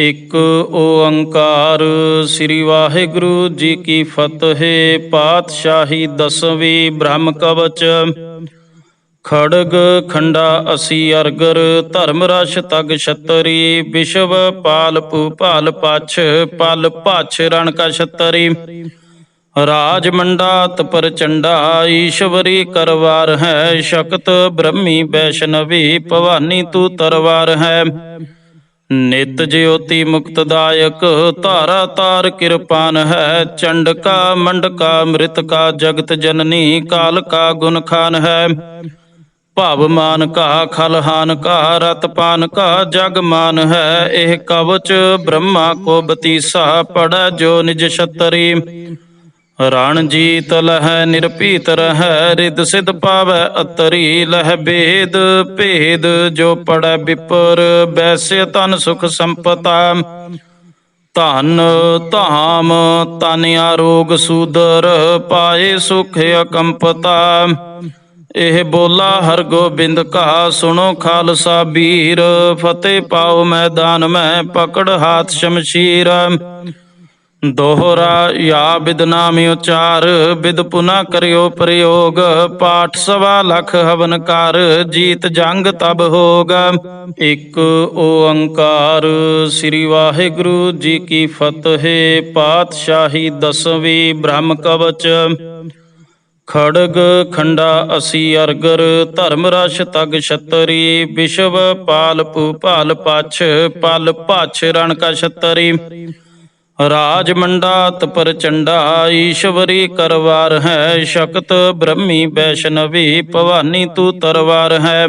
ਇੱਕ ਓੰਕਾਰ ਸ੍ਰੀ ਵਾਹਿਗੁਰੂ ਜੀ ਕੀ ਫਤਿਹ। ਪਾਤਸ਼ਾਹੀ ਦਸਵੀਂ ਬ੍ਰਹਮ ਕਵਚ। ਖੜਗ ਖੰਡਾ ਅਸੀ ਅਰਗਰ ਧਰਮ ਰਸ ਤਗ ਛਤਰੀ। ਵਿਸ਼ਵ ਪਾਲ ਭੂਪਾਲ ਪਛ ਪਲ ਭਛ ਰਣ ਕਾ ਛਤਰੀ। ਰਾਜ ਮੰਡਾਤ ਪ੍ਰਚੰਡਾ ਈਸ਼ਵਰੀ ਕਰਵਾਰ ਹੈ। ਸ਼ਕਤ ਬ੍ਰਹਮੀ ਵੈਸ਼ਨਵੀ ਭਵਾਨੀ ਤੂ ਤਰਵਾਰ ਹੈ। ਨਿਤ ਜਿਉਤੀ ਮੁਕਤਦਾਇਕ ਧਾਰਾ ਤਾਰ ਕਿਰਪਾਨ ਹੈ। ਚੰਡਕਾ ਮੰਡਕਾ ਮ੍ਰਿਤਕਾ ਜਗਤ ਜਨਨੀ ਕਾਲ ਕਾ ਗੁਣ ਖਾਨ ਹੈ। ਭਵਮਾਨ ਕਾ ਖਲਹਾਨ ਕਾ ਰਤਪਾਨ ਕਾ ਜਗ ਮਾਨ ਹੈ। ਇਹ ਕਵਚ ਬ੍ਰਹਮਾ ਕੋ ਬਤੀਸਾ ਪੜੈ ਜੋ ਨਿਜ ਛਤਰੀ। ਰਣ ਜੀਤ ਲਹੈ ਨਿਰਭੀਤ ਰਹੈ ਰਿਦ ਸਿਧ ਪਾਵੈ ਅਤਰੀ। ਲਹਿ ਭੇਦ ਭੇਦ ਜੋ ਪੜੈ ਵਿਪਰ ਬੈਸੇ ਤਨ ਸੁਖ ਸੰਪਤਾ। ਧਨ ਧਾਮ ਤਨ ਆਰੋਗ ਸੂਦਰ ਪਾਏ ਸੁਖ ਅਕੰਪਤਾ। ਇਹ ਬੋਲਾ ਹਰਗੋਬਿੰਦ ਕਾ ਸੁਣੋ ਖਾਲਸਾ ਬੀਰ। ਫਤਿਹ ਪਾਓ ਮੈਦਾਨ ਮੈਂ ਪਕੜ ਹਾਥ ਸ਼ਮਸ਼ੀਰ। ਦੋਹਰਾ ਯਾ ਬਿਦ ਨਾਮ ਉਚਾਰ ਬਿਦ ਪੁਨਾ ਕਰਿਓ ਪ੍ਰਯੋਗ। ਪਾਠ ਸਵਾ ਲਖ ਹਵਨ ਕਰ ਜੀਤ ਜੰਗ ਤਬ ਹੋਗ। ਇੱਕ ਓੰਕਾਰ ਸ੍ਰੀ ਵਾਹਿਗੁਰੂ ਜੀ ਕੀ ਫਤਿਹ। ਪਾਤਸ਼ਾਹੀ ਦਸਵੀਂ ਬ੍ਰਹਮ ਕਵਚ। ਖੜਗ ਖੰਡਾ ਅਸੀ ਅਰਗਰ ਧਰਮ ਰਸ ਤਗ ਛਤਰੀ। ਵਿਸ਼ਵ ਪਾਲ ਭੂਪਾਲ ਪਛ ਪਲ ਭਛ ਰਣ ਕਾ ਛਤਰੀ। ਰਾਜ ਮੰਡਾਤ ਪ੍ਰਚੰਡਾ ਈਸ਼ਵਰੀ ਕਰਵਾਰ ਹੈ। ਸ਼ਕਤ ਬ੍ਰਹਮੀ ਵੈਸ਼ਨਵੀ ਭਵਾਨੀ ਤੂ ਤਰਵਾਰ ਹੈ।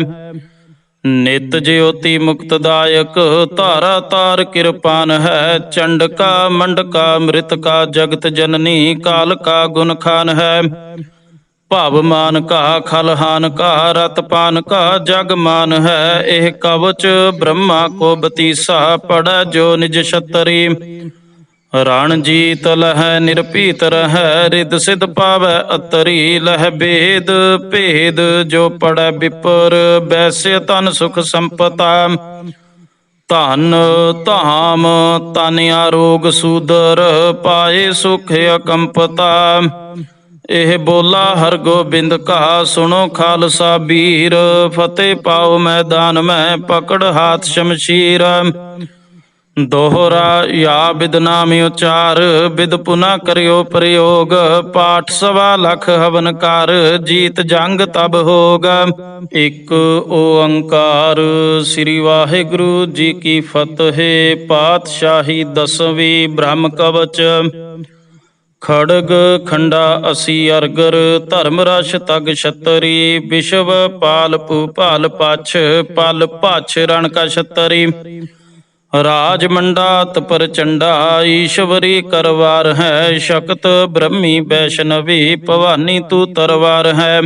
ਨਿਤ ਜਿਉਤੀ ਮੁਕਤਦਾਇਕ ਧਾਰਾ ਤਾਰ ਕਿਰਪਾਨ ਹੈ। ਚੰਡਕਾ ਮੰਡਕਾ ਮ੍ਰਿਤਕਾ ਜਗਤ ਜਨਨੀ ਕਾਲ ਕਾ ਗੁਣ ਖਾਨ ਹੈ। ਭਵਮਾਨ ਕਾ ਖਲਹਾਨ ਕਾ ਰਤਪਾਨ ਕਾ ਜਗ ਮਾਨ ਹੈ। ਇਹ ਕਵਚ ਬ੍ਰਹਮਾ ਕੋ ਬਤੀਸਾ ਪੜੈ ਜੋ ਨਿਜ ਛਤਰੀ। ਰਣ ਜੀਤ ਲਹੈ ਨਿਰਭੀਤ ਰਹੈ ਰਿਦ ਸਿਧ ਪਾਵੈ ਅਤਰੀ। ਲਹਿ ਭੇਦ ਭੇਦ ਜੋ ਪੜੈ ਵਿਪਰ ਬੈਸੇ ਤਨ ਸੁਖ ਸੰਪਤਾ। ਧਨ ਧਾਮ ਤਨ ਆਰੋਗ ਸੂਦਰ ਪਾਏ ਸੁਖ ਅਕੰਪਤਾ। ਇਹ ਬੋਲਾ ਹਰਗੋਬਿੰਦ ਕਾ ਸੁਣੋ ਖਾਲਸਾ ਬੀਰ। ਫਤਿਹ ਪਾਓ ਮੈਦਾਨ ਮੈਂ ਪਕੜ ਹਾਥ ਸ਼ਮਸ਼ੀਰ। ਦੋਹਰਾ ਯਾ ਬਿਦ ਨਾਮ ਉਚਾਰ ਬਿਦ ਪੁਨਾ ਕਰਿਓ ਪ੍ਰਯੋਗ। ਪਾਠ ਸਵਾ ਲਖ ਹਵਨ ਕਰ ਜੀਤ ਜੰਗ ਤਬ ਹੋਗ। ਇੱਕ ਓੰਕਾਰ ਸ੍ਰੀ ਵਾਹਿਗੁਰੂ ਜੀ ਕੀ ਫਤਿਹ। ਪਾਤਸ਼ਾਹੀ ਦਸਵੀਂ ਬ੍ਰਹਮ ਕਵਚ। ਖੜਗ ਖੰਡਾ ਅਸੀ ਅਰਗਰ ਧਰਮ ਰਸ ਤਗ ਛਤਰੀ। ਵਿਸ਼ਵ ਪਾਲ ਭੂਪਾਲ ਪਛ ਪਲ ਭਛ ਰਣ ਕਾ ਛਤਰੀ। ਰਾਜ ਮੰਡਾਤ ਪ੍ਰਚੰਡਾ ਈਸ਼ਵਰੀ ਕਰਵਾਰ ਹੈ। ਸ਼ਕਤ ਬ੍ਰਹਮੀ ਵੈਸ਼ਨਵੀ ਭਵਾਨੀ ਤੂ ਤਰਵਾਰ ਹੈ।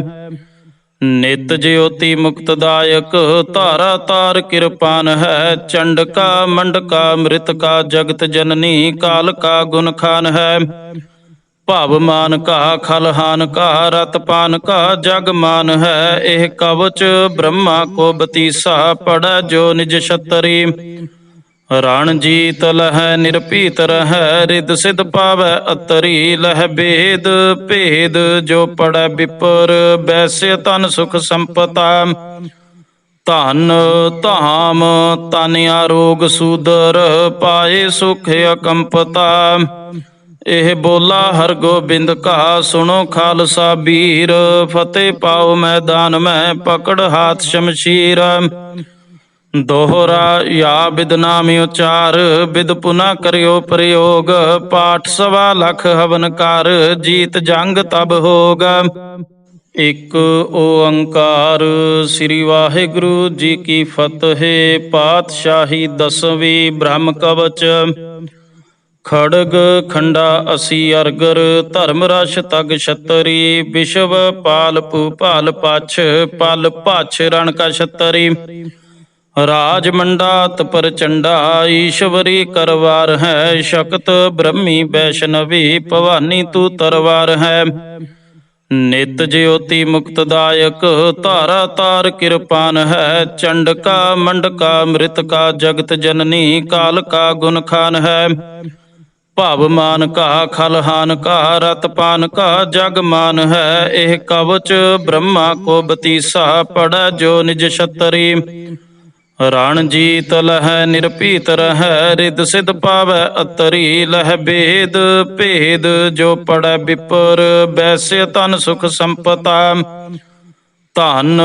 ਨਿਤ ਜਿਉਤੀ ਮੁਕਤਦਾਇਕ ਧਾਰਾ ਤਾਰ ਕਿਰਪਾਨ ਹੈ। ਚੰਡਕਾ ਮੰਡਕਾ ਮ੍ਰਿਤਕਾ ਜਗਤ ਜਨਨੀ ਕਾਲ ਕਾ ਗੁਣ ਖਾਨ ਹੈ। ਭਵਮਾਨ ਕਾ ਖਲਹਾਨ ਕਾ ਰਤਪਾਨ ਕਾ ਜਗ ਮਾਨ ਹੈ। ਇਹ ਕਵਚ ਬ੍ਰਹਮਾ ਕੋ ਬਤੀਸਾ ਪੜੈ ਜੋ ਨਿਜ ਛਤਰੀ। ਰਣ ਜੀਤ ਲਹੈ ਨਿਰਭੀਤ ਰਹੈ ਰਿਦ ਸਿਧ ਪਾਵੈ ਅਤਰੀ। ਲਹਿ ਭੇਦ ਭੇਦ ਜੋ ਪੜੈ ਵਿਪਰ ਬੈਸੇ ਤਨ ਸੁਖ ਸੰਪਤਾ। ਧਨ ਧਾਮ ਤਨ ਆਰੋਗ ਸੂਦਰ ਪਾਏ ਸੁਖ ਅਕੰਪਤਾ। ਇਹ ਬੋਲਾ ਹਰਗੋਬਿੰਦ ਕਾ ਸੁਣੋ ਖਾਲਸਾ ਬੀਰ। ਫਤਿਹ ਪਾਓ ਮੈਦਾਨ ਮੈਂ ਪਕੜ ਹਾਥ ਸ਼ਮਸ਼ੀਰ। ਦੋਹਰਾ ਯਾ ਬਿਦ ਨਾਮ ਉਚਾਰ ਬਿਦ ਪੁਨਾ ਕਰਿਓ ਪ੍ਰਯੋਗ। ਪਾਠ ਸਵਾ ਲਖ ਹਵਨ ਕਰ ਜੀਤ ਜੰਗ ਤਬ ਹੋਗ। ਇੱਕ ਓੰਕਾਰ ਸ੍ਰੀ ਵਾਹਿਗੁਰੂ ਜੀ ਕੀ ਫਤਿਹ। ਪਾਤਸ਼ਾਹੀ ਦਸਵੀਂ ਬ੍ਰਹਮ ਕਵਚ। ਖੜਗ ਖੰਡਾ ਅਸੀ ਅਰਗਰ ਧਰਮ ਰਸ ਤਗ ਛਤਰੀ। ਵਿਸ਼ਵ ਪਾਲ ਭੂਪਾਲ ਪਛ ਪਲ ਭਛ ਰਣ ਕਾ ਛਤਰੀ। ਰਾਜ ਮੰਡਾਤ ਪ੍ਰਚੰਡਾ ਈਸ਼ਵਰੀ ਕਰਵਾਰ ਹੈ। ਸ਼ਕਤ ਬ੍ਰਹਮੀ ਵੈਸ਼ਨਵੀ ਭਵਾਨੀ ਤੂ ਤਰਵਾਰ ਹੈ। ਨਿਤ ਜਿਉਤੀ ਮੁਕਤਦਾਇਕ ਧਾਰਾ ਤਾਰ ਕਿਰਪਾਨ ਹੈ। ਚੰਡਕਾ ਮੰਡਕਾ ਮ੍ਰਿਤਕਾ ਜਗਤ ਜਨਨੀ ਕਾਲ ਕਾ ਗੁਣ ਖਾਨ ਹੈ। ਭਵਮਾਨ ਕਾ ਖਲਹਾਨ ਕਾ ਰਤਪਾਨ ਕਾ ਜਗ ਮਾਨ ਹੈ। ਇਹ ਕਵਚ ਬ੍ਰਹਮਾ ਕੋ ਬਤੀਸਾ ਪੜੈ ਜੋ ਨਿਜ ਛਤਰੀ। ਰਣ ਜੀਤ ਲਹੈ ਨਿਰਭੀਤ ਰਹੈ ਰਿਦ ਸਿਧ ਪਾਵੈ ਅਤਰੀ। ਲਹਿ ਭੇਦ ਭੇਦ ਜੋ ਪੜੈ ਵਿਪਰ ਬੈਸਿ ਤਨ ਸੁਖ ਸੰਪਤਾ। ਧਨ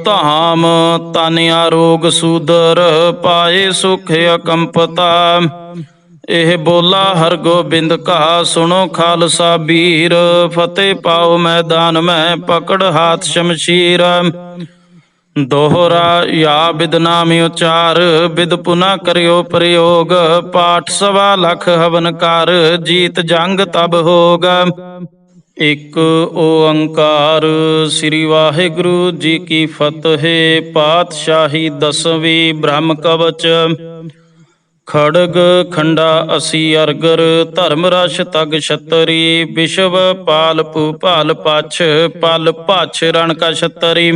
ਧਾਮ ਤਨ ਆਰੋਗ ਸੂਦਰ ਪਾਏ ਸੁਖ ਅਕੰਪਤਾ। ਇਹ ਬੋਲਾ ਹਰਗੋਬਿੰਦ ਕਾ ਸੁਣੋ ਖਾਲਸਾ ਬੀਰ। ਫਤਿਹ ਪਾਓ ਮੈਦਾਨ ਮੈਂ ਪਕੜ ਹਾਥ ਸ਼ਮਸ਼ੀਰ। ਦੋਹਰਾ ਯਾ ਬਿਦ ਨਾਮ ਉਚਾਰ ਬਿਦ ਪੁਨਾ ਕਰਿਓ ਪ੍ਰਯੋਗ। ਪਾਠ 1.25 ਹਵਨ ਕਰ ਜੀਤ ਜੰਗ ਤਬ ਹੋਗ। ਇਕ ਓੰਕਾਰ ਸ੍ਰੀ ਵਾਹਿਗੁਰੂ ਜੀ ਕੀ ਫਤਿਹ। ਪਾਤਸ਼ਾਹੀ ਦਸਵੀਂ ਬ੍ਰਹਮ ਕਵਚ। ਖੜਗ ਖੰਡਾ ਅਸੀ ਅਰਗਰ ਧਰਮ ਰਸ ਤਗ ਛਤਰੀ। ਵਿਸ਼ਵ ਪਾਲ ਭੂਪਾਲ ਪਛ ਪਲ ਭਛ ਰਣ ਕਾ ਛਤਰੀ।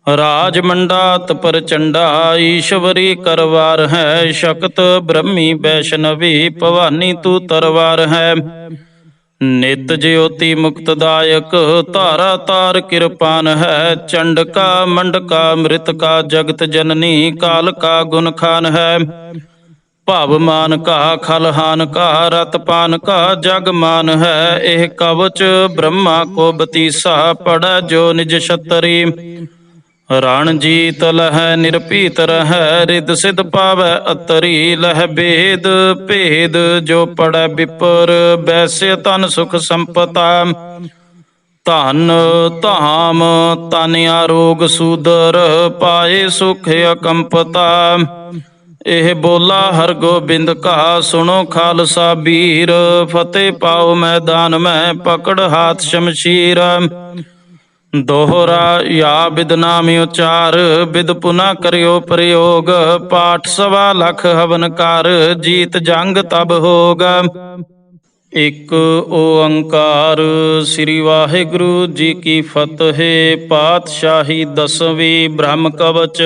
ਰਾਜ ਮੰਡਾਤ ਪ੍ਰਚੰਡਾ ਈਸ਼ਵਰੀ ਕਰਵਾਰ ਹੈ। ਸ਼ਕਤ ਬ੍ਰਹਮੀ ਵੈਸ਼ਨਵੀ ਭਵਾਨੀ ਤੂ ਤਰਵਾਰ ਹੈ। ਨਿਤ ਜਿਉਤੀ ਮੁਕਤਦਾਇਕ ਧਾਰਾ ਤਾਰ ਕਿਰਪਾਨ ਹੈ। ਚੰਡਕਾ ਮੰਡਕਾ ਮ੍ਰਿਤਕਾ ਜਗਤ ਜਨਨੀ ਕਾਲ ਕਾ ਗੁਣ ਖਾਨ ਹੈ। ਭਵਮਾਨ ਕਾ ਖਲਹਾਨ ਕਾ ਰਤਪਾਨ ਕਾ ਜਗ ਮਾਨ ਹੈ। ਇਹ ਕਵਚ ਬ੍ਰਹਮਾ ਕੋ ਬਤੀਸਾ ਪੜੈ ਜੋ ਨਿਜ ਛਤਰੀ। ਰਣ ਜੀਤ ਲਹੈ ਨਿਰਭੀਤ ਰਹੈ ਰਿਦ ਸਿਧ ਪਾਵੈ ਅਤਰੀ। ਲਹਿ ਭੇਦ ਭੇਦ ਜੋ ਪੜੈ ਵਿਪਰ ਬੈਸਿ ਤਨ ਸੁਖ ਸੰਪਤਾ। ਧਨ ਧਾਮ ਤਨ ਆਰੋਗ ਸੂਦਰ ਪਾਏ ਸੁਖ ਅਕੰਪਤਾ। ਇਹ ਬੋਲਾ ਹਰਗੋਬਿੰਦ ਕਾ ਸੁਣੋ ਖਾਲਸਾ ਬੀਰ। ਫਤਿਹ ਪਾਓ ਮੈਦਾਨ ਮੈਂ ਪਕੜ ਹਾਥ ਸ਼ਮਸ਼ੀਰ। ਦੋਹਰਾ ਯਾ ਬਿਦ ਨਾਮ ਉਚਾਰ ਬਿਦ ਪੁਨਾ ਕਰਿਓ ਪ੍ਰਯੋਗ। ਪਾਠ 1.25 ਹਵਨ ਕਰ ਜੀਤ ਜੰਗ ਤਬ ਹੋਗ। ਇਕ ਓੰਕਾਰ ਸ੍ਰੀ ਵਾਹਿਗੁਰੂ ਜੀ ਕੀ ਫਤਿਹ। ਪਾਤਸ਼ਾਹੀ ਦਸਵੀਂ ਬ੍ਰਹਮ ਕਵਚ।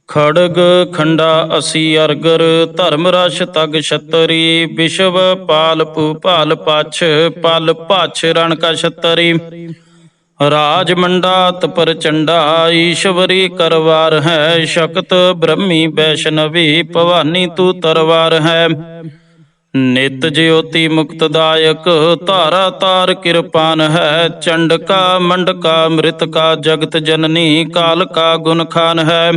ਖੜਗ ਖੰਡਾ ਅਸੀ ਅਰਗਰ ਧਰਮ ਰਸ ਤਗ ਛਤਰੀ। ਵਿਸ਼ਵ ਪਾਲ ਭੂਪਾਲ ਪਛ ਪਲ ਭਛ ਰਣ ਕਾ ਛਤਰੀ। ਰਾਜ ਮੰਡਾਤ ਪ੍ਰਚੰਡਾ ਈਸ਼ਵਰੀ ਕਰਵਾਰ ਹੈ। ਸ਼ਕਤ ਬ੍ਰਹਮੀ ਵੈਸ਼ਨਵੀ ਭਵਾਨੀ ਤੂ ਤਰਵਾਰ ਹੈ। ਨਿਤ ਜਿਉਤੀ ਮੁਕਤਦਾਇਕ ਧਾਰਾ ਤਾਰ ਕਿਰਪਾਨ ਹੈ। ਚੰਡਕਾ ਮੰਡਕਾ ਮ੍ਰਿਤਕਾ ਜਗਤ ਜਨਨੀ ਕਾਲ ਕਾ ਗੁਣ ਖਾਨ ਹੈ।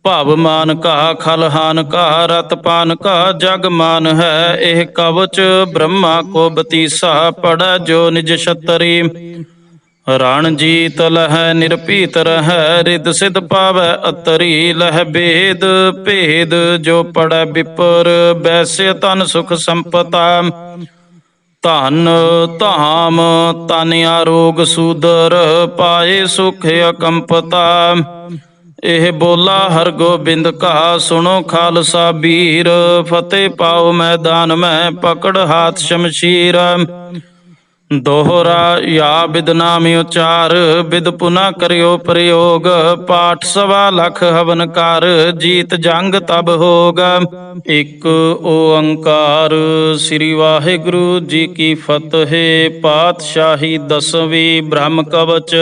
ਭਵਮਾਨ ਕਾ ਖਲਹਾਨ ਕਾ ਰਤਪਾਨ ਕਾ ਜਗ ਮਾਨ ਹੈ। ਇਹ ਕਵਚ ਬ੍ਰਹਮਾ ਕੋ ਬਤੀਸਾ ਪੜੈ ਜੋ ਨਿਜ ਛਤਰੀ। ਰਣ ਜੀਤ ਲਹੈ ਨਿਰਭੀਤ ਰਹੈ ਰਿਦ ਸਿਧ ਪਾਵੈ ਅਤਰੀ। ਲਹਿ ਭੇਦ ਭੇਦ ਜੋ ਪੜੈ ਵਿਪਰ ਬੈਸਿ ਤਨ ਸੁਖ ਸੰਪਤਾ। ਧਨ ਧਾਮ ਤਨ ਆਰੋਗ ਸੂਦਰ ਪਾਏ ਸੁਖ ਅਕੰਪਤਾ। ਇਹ ਬੋਲਾ ਹਰਗੋਬਿੰਦ ਕਾ ਸੁਣੋ ਖਾਲਸਾ ਬੀਰ। ਫਤਿਹ ਪਾਓ ਮੈਦਾਨ ਮੈਂ ਪਕੜ ਹਾਥ ਸ਼ਮਸ਼ੀਰ। ਦੋਹਰਾ ਯਾ ਬਿਦ ਨਾਮ ਉਚਾਰ ਬਿਦ ਪੁਨਾ ਕਰਿਓ ਪ੍ਰਯੋਗ। ਪਾਠ 1.25 ਹਵਨ ਕਰ ਜੀਤ ਜੰਗ ਤਬ ਹੋਗ। ਇਕ ਓੰਕਾਰ ਸ੍ਰੀ ਵਾਹਿਗੁਰੂ ਜੀ ਕੀ ਫਤਿਹ। ਪਾਤਸ਼ਾਹੀ ਦਸਵੀਂ ਬ੍ਰਹਮ ਕਵਚ।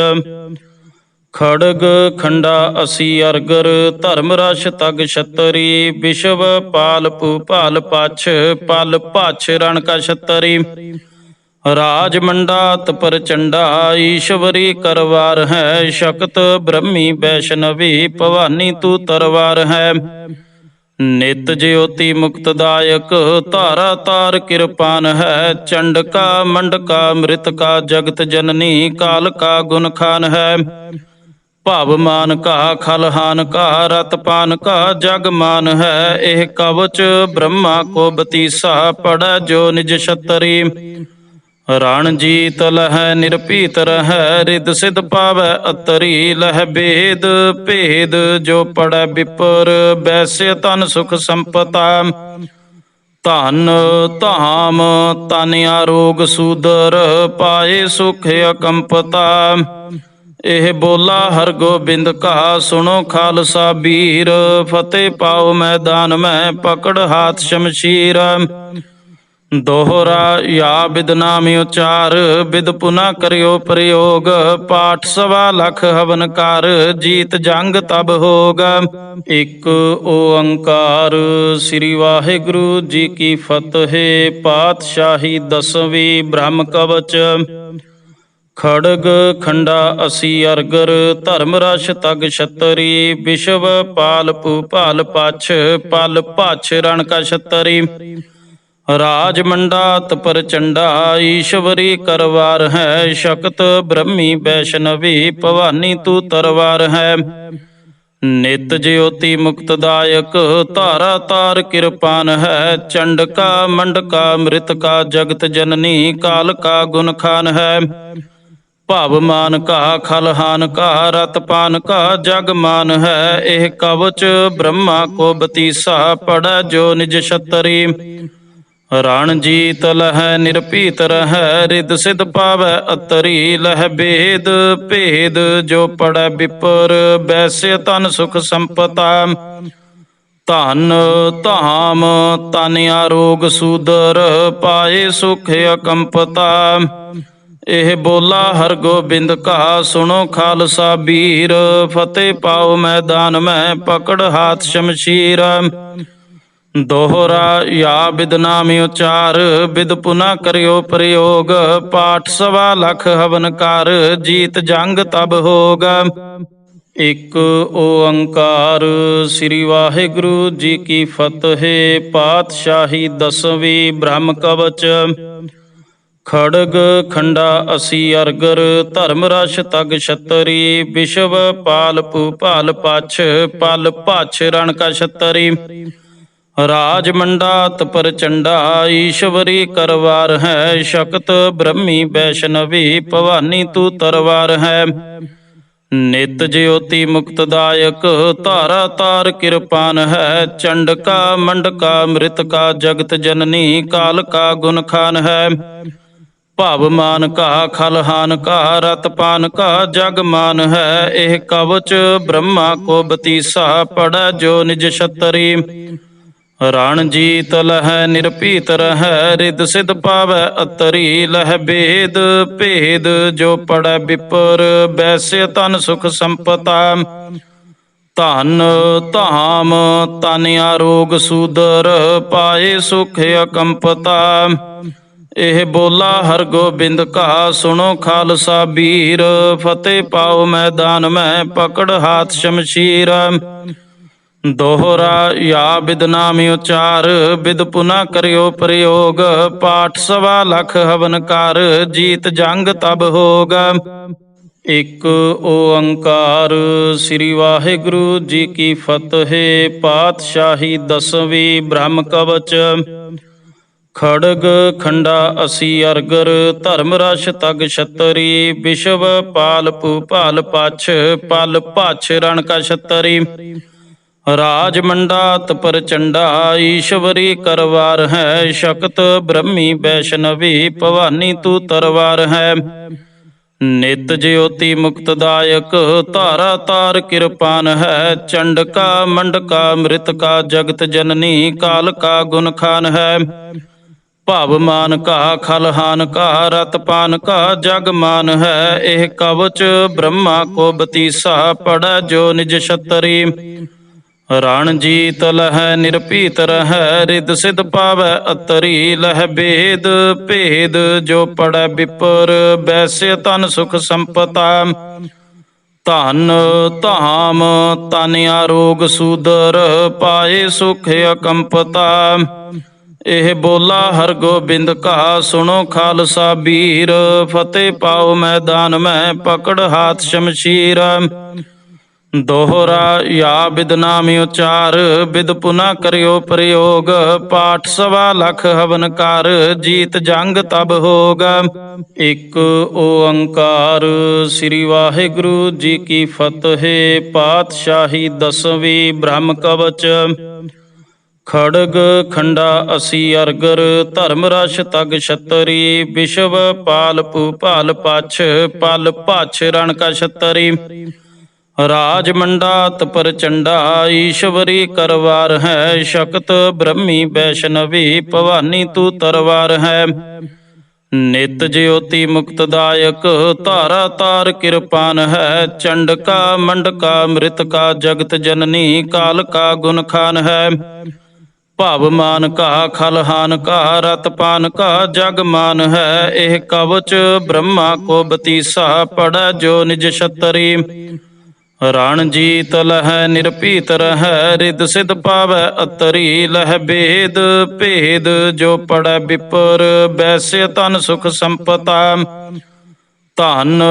ਖੜਗ ਖੰਡਾ ਅਸੀ ਅਰਗਰ ਧਰਮ ਰਸ ਤਗ ਛਤਰੀ। ਵਿਸ਼ਵ ਪਾਲ ਭੂਪਾਲ ਪਛ ਪਲ ਭਛ ਰਣ ਕਾ ਛਤਰੀ। ਰਾਜ ਮੰਡਾਤ ਪ੍ਰਚੰਡਾ ਈਸ਼ਵਰੀ ਕਰਵਾਰ ਹੈ। ਸ਼ਕਤ ਬ੍ਰਹਮੀ ਵੈਸ਼ਨਵੀ ਭਵਾਨੀ ਤੂ ਤਰਵਾਰ ਹੈ। ਨਿਤ ਜਿਉਤੀ ਮੁਕਤਦਾਇਕ ਧਾਰਾ ਤਾਰ ਕਿਰਪਾਨ ਹੈ। ਚੰਡਕਾ ਮੰਡਕਾ ਮ੍ਰਿਤਕਾ ਜਗਤ ਜਨਨੀ ਕਾਲ ਕਾ ਗੁਣ ਖਾਨ ਹੈ। ਭਵਮਾਨ ਕਾ ਖਲਹਾਨ ਕਾ ਰਤਪਾਨ ਕਾ ਜਗ ਮਾਨ ਹੈ। ਇਹ ਕਵਚ ਬ੍ਰਹਮਾ ਕੋ ਬਤੀਸਾ ਪੜੈ ਜੋ ਨਿਜ ਛਤਰੀ। ਰਣ ਜੀਤ ਲਹੈ ਨਿਰਭੀਤ ਰਹੈ ਰਿਦ ਸਿਧ ਪਾਵੈ ਅਤਰੀ। ਲਹਿ ਭੇਦ ਭੇਦ ਜੋ ਪੜੈ ਵਿਪਰ ਬੈਸਿ ਤਨ ਸੁਖ ਸੰਪਤਾ। ਧਨ ਧਾਮ ਤਨ ਆਰੋਗ ਸੂਦਰ, ਪਾਏ ਸੁਖ ਅਕੰਪਤਾ। ਇਹ ਬੋਲਾ ਹਰਗੋਬਿੰਦ ਕਾ, ਸੁਣੋ ਖਾਲਸਾ ਬੀਰ, ਫਤਿਹ ਪਾਓ ਮੈਦਾਨ ਮੈਂ, ਪਕੜ ਹਾਥ ਸ਼ਮਸ਼ੀਰ। ਦੋਹਰਾ ਯਾ ਬਿਦ ਨਾਮ ਉਚਾਰ, ਬਿਦ ਪੁਨਾ ਕਰਿਓ ਪ੍ਰਯੋਗ, ਪਾਠ 1.25 ਹਵਨ ਕਰ, ਜੀਤ ਜੰਗ ਤਬ ਹੋਗ। ਇੱਕ ਓੰਕਾਰ। ਸ੍ਰੀ ਵਾਹਿਗੁਰੂ ਜੀ ਕੀ ਫਤਿਹ। ਪਾਤਸ਼ਾਹੀ ਦਸਵੀਂ। ਬ੍ਰਹਮ ਕਵਚ। ਖੜਗ ਖੰਡਾ ਅਸੀ ਅਰਗਰ, ਧਰਮ ਰਸ ਤਗ ਛਤਰੀ, ਵਿਸ਼ਵ ਪਾਲ ਭੂਪਾਲ ਪਛ, ਪਲ ਭਛ ਰਣ ਕਾ ਛਤਰੀ। ਰਾਜ ਮੰਡਾਤ ਪ੍ਰਚੰਡਾ, ਈਸ਼ਵਰੀ ਕਰਵਾਰ ਹੈ, ਸ਼ਕਤ ਬ੍ਰਹਮੀ ਵੈਸ਼ਨਵੀ, ਭਵਾਨੀ ਤੂ ਤਰਵਾਰ ਹੈ। ਨਿਤ ਜਿਉਤੀ ਮੁਕਤਦਾਇਕ, ਧਾਰਾ ਤਾਰ ਕਿਰਪਾਨ ਹੈ, ਚੰਡਕਾ ਮੰਡਕਾ ਮ੍ਰਿਤਕਾ, ਜਗਤ ਜਨਨੀ ਕਾਲ ਕਾ ਗੁਣ ਖਾਨ ਹੈ। ਭਵ ਮਾਨ ਕਾ ਖਲਹਾਨ ਕਾ, ਰਤ ਪਾਨ ਕਾ ਜਗ ਮਾਨ ਹੈ, ਇਹ ਕਵਚ ਬ੍ਰਹਮਾ ਕੋ ਬਤੀਸਾ, ਪੜੈ ਜੋ ਨਿਜ ਛਤਰੀ। ਰਣ ਜੀਤ ਲਹੈ ਨਿਰਭੀਤ ਰਹੈ, ਰਿਦ ਸਿਧ ਪਾਵੈ ਅਤਰੀ, ਲਹਿ ਭੇਦ ਭੇਦ ਜੋ ਪੜੈ ਵਿਪਰ, ਬੈਸੇ ਤਨ ਸੁਖ ਸੰਪਤਾ। ਧਨ ਧਾਮ ਤਨ ਆਰੋਗ ਸੂਦਰ, ਪਾਏ ਸੁਖ ਅਕੰਪਤਾ। ਇਹ ਬੋਲਾ ਹਰਗੋਬਿੰਦ ਕਾ, ਸੁਣੋ ਖਾਲਸਾ ਬੀਰ, ਫਤਿਹ ਪਾਓ ਮੈਦਾਨ ਮੈਂ, ਪਕੜ ਹਾਥ ਸ਼ਮਸ਼ੀਰ। ਦੋਹਰਾ ਯਾ ਬਿਦ ਨਾਮ ਉਚਾਰ, ਬਿਦ ਪੁਨਾ ਕਰਿਓ ਪ੍ਰਯੋਗ, ਪਾਠ 1.25 ਹਵਨ ਕਰ, ਜੀਤ ਜੰਗ ਤਬ ਹੋਗ। ਇੱਕ ਓੰਕਾਰ। ਸ੍ਰੀ ਵਾਹਿਗੁਰੂ ਜੀ ਕੀ ਫਤਿਹ। ਪਾਤਸ਼ਾਹੀ ਦਸਵੀਂ। ਬ੍ਰਹਮ ਕਵਚ। ਖੜਗ ਖੰਡਾ ਅਸੀ ਅਰਗਰ, ਧਰਮ ਰਸ ਤਗ ਛਤਰੀ, ਵਿਸ਼ਵ ਪਾਲ ਭੂਪਾਲ ਪਛ, ਪਲ ਭਛ ਰਣ ਕਾ ਛਤਰੀ। ਰਾਜ ਮੰਡਾਤ ਪ੍ਰਚੰਡਾ, ਈਸ਼ਵਰੀ ਕਰਵਾਰ ਹੈ, ਸ਼ਕਤ ਬ੍ਰਹਮੀ ਵੈਸ਼ਨਵੀ, ਭਵਾਨੀ ਤੂ ਤਰਵਾਰ ਹੈ। ਨਿਤ ਜਿਉਤੀ ਮੁਕਤਦਾਇਕ, ਧਾਰਾ ਤਾਰ ਕਿਰਪਾਨ ਹੈ, ਚੰਡਕਾ ਮੰਡਕਾ ਮ੍ਰਿਤਕਾ, ਜਗਤ ਜਨਨੀ ਕਾਲ ਕਾ ਗੁਣ ਖਾਨ ਹੈ। ਭਵ ਮਾਨ ਕਾ ਖਲਹਾਨ ਕਾ, ਰਤ ਪਾਨ ਕਾ ਜਗ ਮਾਨ ਹੈ, ਇਹ ਕਵਚ ਬ੍ਰਹਮਾ ਕੋ ਬਤੀਸਾ, ਪੜੈ ਜੋ ਨਿਜ ਛਤਰੀ। ਰਣ ਜੀਤ ਲਹੈ ਨਿਰਭੀਤ ਰਹੈ, ਰਿਦ ਸਿਧ ਪਾਵੈ ਅਤਰੀ, ਲਹਿ ਭੇਦ ਭੇਦ ਜੋ ਪੜੈ ਵਿਪਰ, ਬੈਸੇ ਤਨ ਸੁਖ ਸੰਪਤਾ। ਧਨ ਧਾਮ ਤਨ ਆਰੋਗ ਸੂਦਰ, ਪਾਏ ਸੁਖ ਅਕੰਪਤਾ। ਇਹ ਬੋਲਾ ਹਰਗੋਬਿੰਦ ਕਾ, ਸੁਣੋ ਖਾਲਸਾ ਬੀਰ, ਫਤਿਹ ਪਾਓ ਮੈਦਾਨ ਮੈਂ, ਪਕੜ ਹਾਥ ਸ਼ਮਸ਼ੀਰ। ਦੋਹਰਾ ਯਾ ਬਿਦ ਨਾਮ ਉਚਾਰ, ਬਿਦ ਪੁਨਾ ਕਰਿਓ ਪ੍ਰਯੋਗ, ਪਾਠ 1.25 ਹਵਨ ਕਰ, ਜੀਤ ਜੰਗ ਤਬ ਹੋਗ। ਇੱਕ ਓੰਕਾਰ। ਸ੍ਰੀ ਵਾਹਿਗੁਰੂ ਜੀ ਕੀ ਫਤਿਹ। ਪਾਤਸ਼ਾਹੀ ਦਸਵੀਂ। ਬ੍ਰਹਮ ਕਵਚ। ਖੜਗ ਖੰਡਾ ਅਸੀ ਅਰਗਰ, ਧਰਮ ਰਸ ਤਗ ਛਤਰੀ, ਵਿਸ਼ਵ ਪਾਲ ਭੂਪਾਲ ਪਛ, ਪਲ ਭਛ ਰਣ ਕਾ ਛਤਰੀ। ਰਾਜ ਮੰਡਾਤ ਪ੍ਰਚੰਡਾ, ਈਸ਼ਵਰੀ ਕਰਵਾਰ ਹੈ, ਸ਼ਕਤ ਬ੍ਰਹਮੀ ਵੈਸ਼ਨਵੀ, ਭਵਾਨੀ ਤੂ ਤਰਵਾਰ ਹੈ। ਨਿਤ ਜਿਉਤੀ ਮੁਕਤਦਾਇਕ, ਧਾਰਾ ਤਾਰ ਕਿਰਪਾਨ ਹੈ, ਚੰਡਕਾ ਮੰਡਕਾ ਮ੍ਰਿਤਕਾ, ਜਗਤ ਜਨਨੀ ਕਾਲ ਕਾ ਗੁਣ ਖਾਨ ਹੈ। ਭਵ ਮਾਨ ਕਾ ਖਲਹਾਨ ਕਾ, ਰਤ ਪਾਨ ਕਾ ਜਗ ਮਾਨ ਹੈ, ਇਹ ਕਵਚ ਬ੍ਰਹਮਾ ਕੋ ਬਤੀਸਾ, ਪੜੈ ਜੋ ਨਿਜ ਛਤਰੀ। ਰਣ ਜੀਤ ਲਹੈ ਨਿਰਭੀਤ ਰਹੈ, ਰਿਦ ਸਿਧ ਪਾਵੈ ਅਤਰੀ, ਲਹਿ ਭੇਦ ਭੇਦ ਜੋ ਪੜੈ ਵਿਪਰ, ਬੈਸੇ ਤਨ ਸੁਖ ਸੰਪਤਾ। ਧਨ ਧਾਮ ਤਨ ਆਰੋਗ ਸੂਦਰ, ਪਾਏ ਸੁਖ ਅਕੰਪਤਾ। ਇਹ ਬੋਲਾ ਹਰਗੋਬਿੰਦ ਕਾ, ਸੁਣੋ ਖਾਲਸਾ ਬੀਰ, ਫਤਿਹ ਪਾਓ ਮੈਦਾਨ ਮੈਂ, ਪਕੜ ਹਾਥ ਸ਼ਮਸ਼ੀਰ। ਦੋਹਰਾ ਯਾ ਬਿਦ ਨਾਮ ਉਚਾਰ, ਬਿਦ ਪੁਨਾ ਕਰਿਓ ਪ੍ਰਯੋਗ, ਪਾਠ 1.25 ਹਵਨ ਕਰ, ਜੀਤ ਜੰਗ ਤਬ ਹੋਗ। ਇੱਕ ਓੰਕਾਰ। ਸ੍ਰੀ ਵਾਹਿਗੁਰੂ ਜੀ ਕੀ ਫਤਿਹ। ਪਾਤਸ਼ਾਹੀ ਦਸਵੀਂ। ਬ੍ਰਹਮ ਕਵਚ। ਖੜਗ ਖੰਡਾ ਅਸੀ ਅਰਗਰ ਧਰਮ ਰਸ ਤਗ ਛਤਰੀ ਵਿਸ਼ਵ ਪਾਲ ਭੂਪਾਲ ਪਛ ਪਲ ਭਛ ਰਣ ਕਾ ਛਤਰੀ ਰਾਜ ਮੰਡਾਤ ਪ੍ਰਚੰਡਾ ਈਸ਼ਵਰੀ ਕਰਵਾਰ ਹੈ ਸ਼ਕਤ ਬ੍ਰਹਮੀ ਵੈਸ਼ਨਵੀ ਭਵਾਨੀ ਤੂ ਤਰਵਾਰ ਹੈ ਨਿਤ ਜਿਉਤੀ ਮੁਕਤਦਾਇਕ ਧਾਰਾ ਤਾਰ ਕਿਰਪਾਨ ਹੈ ਚੰਡਕਾ ਮੰਡਕਾ ਮ੍ਰਿਤਕਾ ਜਗਤ ਜਨਨੀ ਕਾਲ ਕਾ ਗੁਣ ਖਾਨ ਹੈ ਭਵ ਮਾਨ ਕਾ ਖਲਹਾਨ ਕਾ ਰਤ ਪਾਨ ਕਾ ਜਗ ਮਾਨ ਹੈ ਇਹ ਕਵਚ ਬ੍ਰਹਮਾ ਕੋ ਬਤੀਸਾ ਪੜੈ ਜੋ ਨਿਜ ਛਤਰੀ ਰਣ ਜੀਤ ਲਹੈ ਨਿਰਭੀਤ ਰਹੈ ਰਿਦ ਸਿਧ ਪਾਵੈ ਅਤਰੀ ਲਹਿ ਭੇਦ ਭੇਦ ਜੋ ਪੜੈ ਵਿਪਰ ਬੈਸੇ ਤਨ ਸੁਖ ਸੰਪਤਾ ਧਨ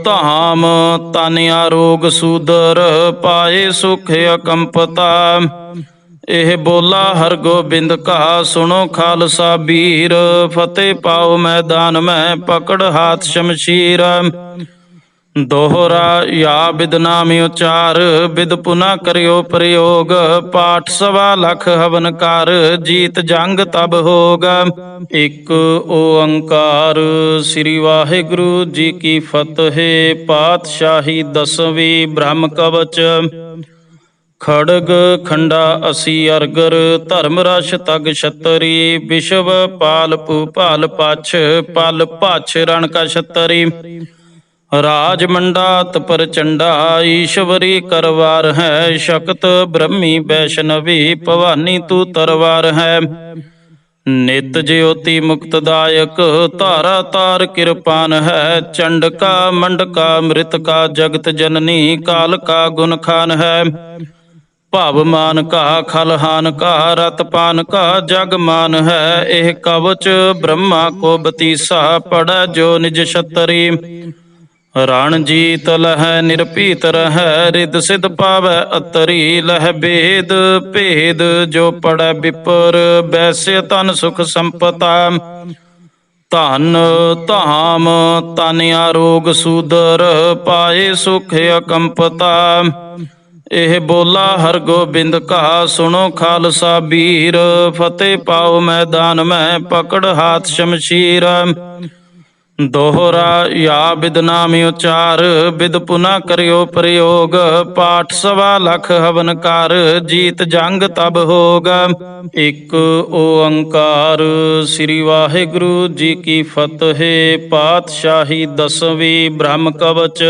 ਧਾਮ ਤਨ ਆਰੋਗ ਸੂਦਰ ਪਾਏ ਸੁਖ ਅਕੰਪਤਾ ਇਹ ਬੋਲਾ ਹਰਗੋਬਿੰਦ ਕਾ ਸੁਣੋ ਖਾਲਸਾ ਬੀਰ ਫਤਿਹ ਪਾਓ ਮੈਦਾਨ ਮੈਂ ਪਕੜ ਹਾਥ ਸ਼ਮਸ਼ੀਰ ਦੋਹਰਾ ਯਾ ਬਿਦ ਨਾਮ ਉਚਾਰ ਬਿਦ ਪੁਨਾ ਕਰਿਓ ਪ੍ਰਯੋਗ ਪਾਠ 1.25 ਹਵਨ ਕਰ ਜੀਤ ਜੰਗ ਤਬ ਹੋਗ। ਇਕ ਓੰਕਾਰ ਸ੍ਰੀ ਵਾਹਿਗੁਰੂ ਜੀ ਕੀ ਫਤਿਹ। ਪਾਤਸ਼ਾਹੀ ਦਸਵੀਂ ਬ੍ਰਹਮ ਕਵਚ ਖੜਗ ਖੰਡਾ ਅਸੀ ਅਰਗਰ ਧਰਮ ਰਸ ਤਗ ਛਤਰੀ ਵਿਸ਼ਵ ਪਾਲ ਭੂਪਾਲ ਪਛ ਪਲ ਭਛ ਰਣ ਕਾ ਛਤਰੀ ਰਾਜ ਮੰਡਾਤ ਪ੍ਰਚੰਡਾ ਈਸ਼ਵਰੀ ਕਰਵਾਰ ਹੈ ਸ਼ਕਤ ਬ੍ਰਹਮੀ ਵੈਸ਼ਨਵੀ ਭਵਾਨੀ ਤੂ ਤਰਵਾਰ ਹੈ ਨਿਤ ਜਿਉਤੀ ਮੁਕਤਦਾਇਕ ਧਾਰਾ ਤਾਰ ਕਿਰਪਾਨ ਹੈ ਚੰਡਕਾ ਮੰਡਕਾ ਮ੍ਰਿਤਕਾ ਜਗਤ ਜਨਨੀ ਕਾਲ ਕਾ ਗੁਣ ਖਾਨ ਹੈ ਭਵ ਮਾਨ ਕਾ ਖਲਹਾਨ ਕਾ ਰਤ ਪਾਨ ਕਾ ਜਗ ਮਾਨ ਹੈ ਇਹ ਕਵਚ ਬ੍ਰਹਮਾ ਕੋ ਬਤੀਸਾ ਪੜੈ ਜੋ ਨਿਜ ਛਤਰੀ ਰਣ ਜੀਤ ਲਹੈ ਨਿਰਭੀਤ ਰਹੈ ਰਿਦ ਸਿਧ ਪਾਵੈ ਅਤਰੀ ਲਹਿ ਭੇਦ ਭੇਦ ਜੋ ਪੜੈ ਵਿਪਰ ਬੈਸੇ ਤਨ ਸੁਖ ਸੰਪਤਾ ਧਨ ਧਾਮ ਤਨ ਆਰੋਗ ਸੂਦਰ ਪਾਏ ਸੁਖ ਅਕੰਪਤਾ ਇਹ ਬੋਲਾ ਹਰਗੋਬਿੰਦ ਕਾ ਸੁਣੋ ਖਾਲਸਾ ਬੀਰ ਫਤਿਹ ਪਾਓ ਮੈਦਾਨ ਮੈਂ ਪਕੜ ਹਾਥ ਸ਼ਮਸ਼ੀਰ ਦੋਹਰਾ ਯਾ ਬਿਦ ਨਾਮ ਉਚਾਰ ਬਿਦ ਪੁਨਾ ਕਰਿਓ ਪ੍ਰਯੋਗ ਪਾਠ 1.25 ਹਵਨ ਕਰ ਜੀਤ ਜੰਗ ਤਬ ਹੋਗ। ਇਕ ਓੰਕਾਰ ਸ੍ਰੀ ਵਾਹਿਗੁਰੂ ਜੀ ਕੀ ਫਤਿਹ। ਪਾਤਸ਼ਾਹੀ ਦਸਵੀਂ ਬ੍ਰਹਮ ਕਵਚ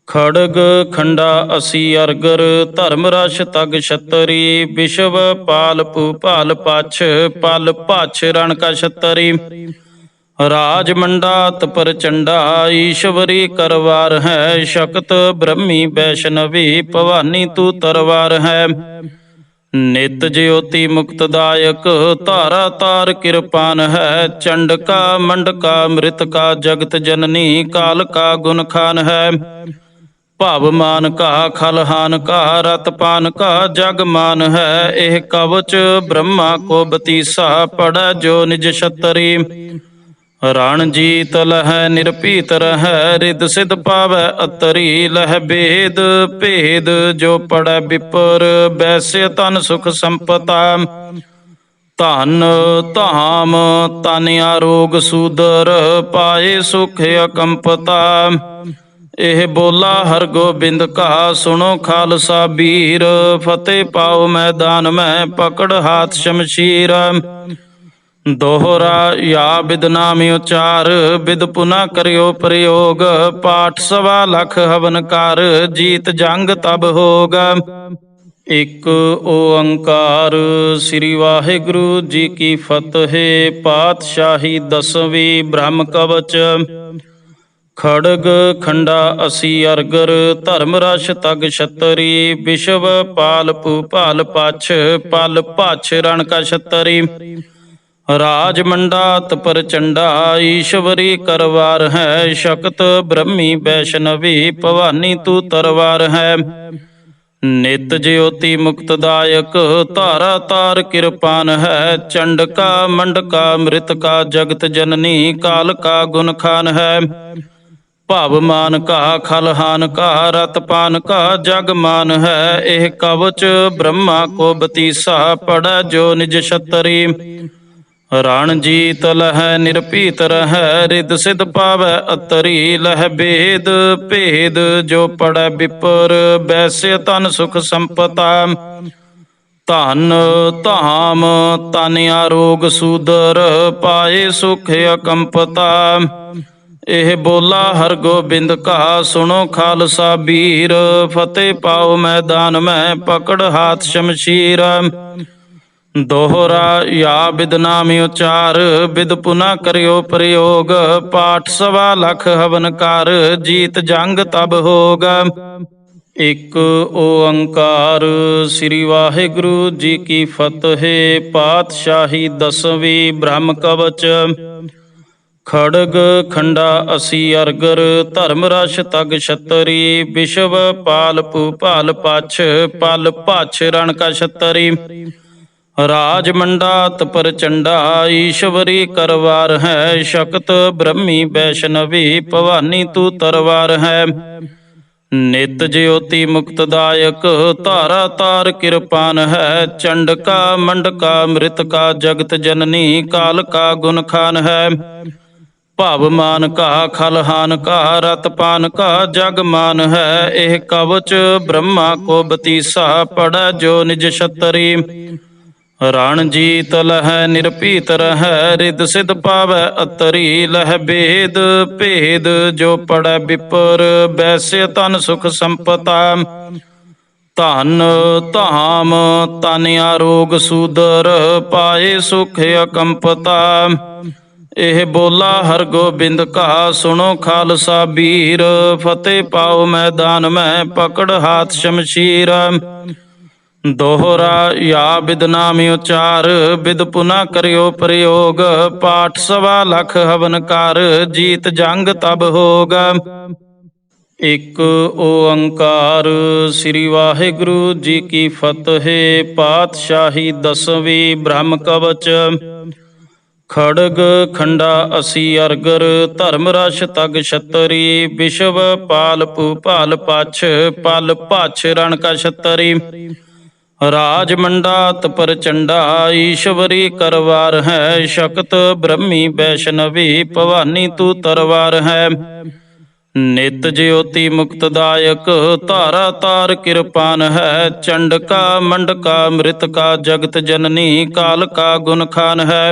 ਖੜਗ ਖੰਡਾ ਅਸੀ ਅਰਗਰ ਧਰਮ ਰਸ ਤਗ ਛਤਰੀ ਵਿਸ਼ਵ ਪਾਲ ਭੂਪਾਲ ਪਛ ਪਲ ਭਛ ਰਣ ਕਾ ਛਤਰੀ ਰਾਜ ਮੰਡਾਤ ਪ੍ਰਚੰਡਾ ਈਸ਼ਵਰੀ ਕਰਵਾਰ ਹੈ ਸ਼ਕਤ ਬ੍ਰਹਮੀ ਵੈਸ਼ਨਵੀ ਭਵਾਨੀ ਤੂ ਤਰਵਾਰ ਹੈ ਨਿਤ ਜਿਉਤੀ ਮੁਕਤਦਾਇਕ ਧਾਰਾ ਤਾਰ ਕਿਰਪਾਨ ਹੈ ਚੰਡਕਾ ਮੰਡਕਾ ਮ੍ਰਿਤਕਾ ਜਗਤ ਜਨਨੀ ਕਾਲ ਕਾ ਗੁਣ ਖਾਨ ਹੈ ਭਵ ਮਾਨ ਕਾ ਖਲਹਾਨ ਕਾ ਰਤ ਪਾਨ ਕਾ ਜਗ ਮਾਨ ਹੈ ਇਹ ਕਵਚ ਬ੍ਰਹਮਾ ਕੋ ਬਤੀਸਾ ਪੜੈ ਜੋ ਨਿਜ ਛਤਰੀ ਰਣ ਜੀਤ ਲਹੈ ਨਿਰਭੀਤ ਰਹੈ ਰਿਦ ਸਿਧ ਪਾਵੈ ਅਤਰੀ ਲਹਿ ਭੇਦ ਭੇਦ ਜੋ ਪੜੈ ਵਿਪਰ ਬੈਸੇ ਤਨ ਸੁਖ ਸੰਪਤਾ ਧਨ ਧਾਮ ਤਨ ਆਰੋਗ ਸੂਦਰ ਪਾਏ ਸੁਖ ਅਕੰਪਤਾ ਇਹ ਬੋਲਾ ਹਰਗੋਬਿੰਦ ਕਾ ਸੁਣੋ ਖਾਲਸਾ ਬੀਰ ਫਤਿਹ ਪਾਓ ਮੈਦਾਨ ਮੈਂ ਪਕੜ ਹਾਥ ਸ਼ਮਸ਼ੀਰ ਦੋਹਰਾ ਯਾ ਬਿਦ ਨਾਮ ਉਚਾਰ ਬਿਦ ਪੁਨਾ ਕਰਿਓ ਪ੍ਰਯੋਗ ਪਾਠ 1.25 ਹਵਨ ਕਰ ਜੀਤ ਜੰਗ ਤਬ ਹੋਗ। ਇਕ ਓੰਕਾਰ ਸ੍ਰੀ ਵਾਹਿਗੁਰੂ ਜੀ ਕੀ ਫਤਿਹ। ਪਾਤਸ਼ਾਹੀ ਦਸਵੀਂ ਬ੍ਰਹਮ ਕਵਚ ਖੜਗ ਖੰਡਾ ਅਸੀ ਅਰਗਰ ਧਰਮ ਰਸ ਤਗ ਛਤਰੀ ਵਿਸ਼ਵ ਪਾਲ ਭੂਪਾਲ ਪਛ ਪਲ ਭਛ ਰਣ ਕਾ ਛਤਰੀ ਰਾਜ ਮੰਡਾਤ ਪ੍ਰਚੰਡਾ ਈਸ਼ਵਰੀ ਕਰਵਾਰ ਹੈ ਸ਼ਕਤ ਬ੍ਰਹਮੀ ਵੈਸ਼ਨਵੀ ਭਵਾਨੀ ਤੂ ਤਰਵਾਰ ਹੈ ਨਿਤ ਜਿਉਤੀ ਮੁਕਤਦਾਇਕ ਧਾਰਾ ਤਾਰ ਕਿਰਪਾਨ ਹੈ ਚੰਡਕਾ ਮੰਡਕਾ ਮ੍ਰਿਤਕਾ ਜਗਤ ਜਨਨੀ ਕਾਲ ਕਾ ਗੁਣ ਖਾਨ ਹੈ ਭਵ ਮਾਨ ਕਾ ਖਲਹਾਨ ਕਾ ਰਤ ਪਾਨ ਕਾ ਜਗ ਮਾਨ ਹੈ। ਇਹ ਕਵਚ ਬ੍ਰਹਮਾ ਕੋ ਬਤੀਸਾ ਪੜੈ ਜੋ ਨਿਜ ਛਤਰੀ। ਰਣ ਜੀਤ ਲਹੈ ਨਿਰਭੀਤ ਰਹੈ ਰਿਦ ਸਿਧ ਪਾਵੈ ਅਤਰੀ। ਲਹਿ ਭੇਦ ਭੇਦ ਜੋ ਪੜੈ ਵਿਪਰ ਬੈਸੇ ਤਨ ਸੁਖ ਸੰਪਤਾ। ਧਨ ਧਾਮ ਤਨ ਆਰੋਗ ਸੂਦਰ ਪਾਏ ਸੁਖ ਅਕੰਪਤਾ। ਇਹ ਬੋਲਾ ਹਰਗੋਬਿੰਦ ਕਾ ਸੁਣੋ ਖਾਲਸਾ ਬੀਰ। ਫਤਿਹ ਪਾਓ ਮੈਦਾਨ ਮੈਂ ਪਕੜ ਹਾਥ ਸ਼ਮਸ਼ੀਰ। ਦੋਹਰਾ ਯਾ ਬਿਦ ਨਾਮ ਉਚਾਰ ਬਿਦ ਪੁਨਾ ਕਰਿਓ ਪ੍ਰਯੋਗ। ਪਾਠ 1.25 ਹਵਨ ਕਰ ਜੀਤ ਜੰਗ ਤਬ ਹੋਗ। ਇਕ ਓੰਕਾਰ ਸ੍ਰੀ ਵਾਹਿਗੁਰੂ ਜੀ ਕੀ ਫਤਿਹ। ਪਾਤਸ਼ਾਹੀ ਦਸਵੀਂ ਬ੍ਰਹਮ ਕਵਚ। ਖੜਗ ਖੰਡਾ ਅਸੀ ਅਰਗਰ ਧਰਮ ਰਛ ਤਗ ਛਤਰੀ। ਵਿਸ਼ਵ ਪਾਲ ਭੂਪਾਲ ਪਛ ਪਲ ਭਛ ਰਣ ਕਾ ਛਤਰੀ। ਰਾਜ ਮੰਡਾਤ ਪ੍ਰਚੰਡਾ ਈਸ਼ਵਰੀ ਕਰਵਾਰ ਹੈ। ਸ਼ਕਤ ਬ੍ਰਹਮੀ ਵੈਸ਼ਨਵੀ ਭਵਾਨੀ ਤੂ ਤਰਵਾਰ ਹੈ। ਨਿਤ ਜਿਉਤੀ ਮੁਕਤਦਾਇਕ ਧਾਰਾ ਤਾਰ ਕਿਰਪਾਨ ਹੈ। ਚੰਡਕਾ ਮੰਡਕਾ ਮ੍ਰਿਤਕਾ ਜਗਤ ਜਨਨੀ ਕਾਲ ਕਾ ਗੁਣ ਖਾਨ ਹੈ। ਭਵ ਮਾਨ ਕਾ ਖਲਹਾਨ ਕਾ ਰਤ ਪਾਨ ਕਾ ਜਗ ਮਾਨ ਹੈ। ਇਹ ਕਵਚ ਬ੍ਰਹਮਾ ਕੋ ਬਤੀਸਾ ਪੜੈ ਜੋ ਨਿਜ ਛਤਰੀ। ਰਣ ਜੀਤ ਲਹੈ ਨਿਰਭੀਤ ਰਹੈ ਰਿਦ ਸਿਧ ਪਾਵੈ ਅਤਰੀ। ਲਹਿ ਭੇਦ ਭੇਦ ਜੋ ਪੜੈ ਵਿਪਰ ਬੈਸੇ ਤਨ ਸੁਖ ਸੰਪਤਾ। ਧਨ ਧਾਮ ਤਨ ਆਰੋਗ ਸੂਦਰ ਪਾਏ ਸੁਖ ਅਕੰਪਤਾ। ਇਹ ਬੋਲਾ ਹਰਗੋਬਿੰਦ ਕਾ ਸੁਣੋ ਖਾਲਸਾ ਬੀਰ। ਫਤਿਹ ਪਾਓ ਮੈਦਾਨ ਮੈਂ ਪਕੜ ਹਾਥ ਸ਼ਮਸ਼ੀਰ। ਦੋਹਰਾ ਯਾ ਬਿਦ ਨਾਮ ਉਚਾਰ ਬਿਦ ਪੁਨਾ ਕਰਿਓ ਪ੍ਰਯੋਗ। ਪਾਠ 1.25 ਹਵਨ ਕਰ ਜੀਤ ਜੰਗ ਤਬ ਹੋਗ। ਇਕ ਓੰਕਾਰ ਸ੍ਰੀ ਵਾਹਿਗੁਰੂ ਜੀ ਕੀ ਫਤਿਹ। ਪਾਤਸ਼ਾਹੀ ਦਸਵੀਂ ਬ੍ਰਹਮ ਕਵਚ। ਖੜਗ ਖੰਡਾ ਅਸੀ ਅਰਗਰ ਧਰਮ ਰਛ ਤਗ ਛਤਰੀ। ਵਿਸ਼ਵ ਪਾਲ ਭੂਪਾਲ ਪਛ ਪਲ ਭਛ ਰਣ ਕਾ ਛਤਰੀ। ਰਾਜ ਮੰਡਾਤ ਪ੍ਰਚੰਡਾ ਈਸ਼ਵਰੀ ਕਰਵਾਰ ਹੈ। ਸ਼ਕਤ ਬ੍ਰਹਮੀ ਵੈਸ਼ਨਵੀ ਭਵਾਨੀ ਤੂ ਤਰਵਾਰ ਹੈ। ਨਿਤ ਜਿਉਤੀ ਮੁਕਤਦਾਇਕ ਧਾਰਾ ਤਾਰ ਕਿਰਪਾਨ ਹੈ। ਚੰਡਕਾ ਮੰਡਕਾ ਮ੍ਰਿਤਕਾ ਜਗਤ ਜਨਨੀ ਕਾਲ ਕਾ ਗੁਣ ਖਾਨ ਹੈ।